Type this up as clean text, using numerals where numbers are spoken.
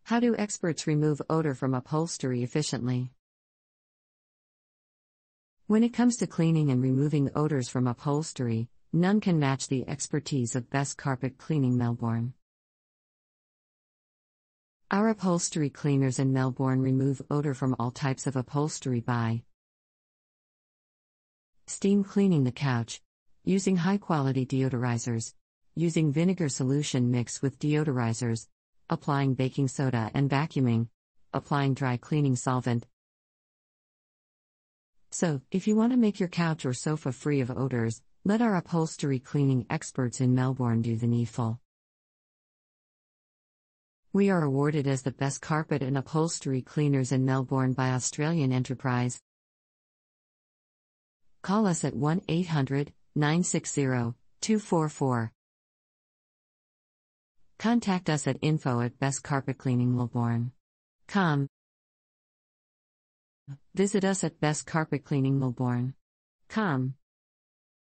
How do experts remove odor from upholstery efficiently? When it comes to cleaning and removing odors from upholstery, none can match the expertise of Best Carpet Cleaning Melbourne. Our upholstery cleaners in Melbourne remove odor from all types of upholstery by steam cleaning the couch, using high-quality deodorizers, using vinegar solution mixed with deodorizers, applying baking soda and vacuuming, applying dry cleaning solvent. So, if you want to make your couch or sofa free of odors, let our upholstery cleaning experts in Melbourne do the needful. We are awarded as the best carpet and upholstery cleaners in Melbourne by Australian Enterprise. Call us at 1-800-960-244. Contact us at info@bestcarpetcleaningmelbourne.com. Visit us at bestcarpetcleaningmelbourne.com.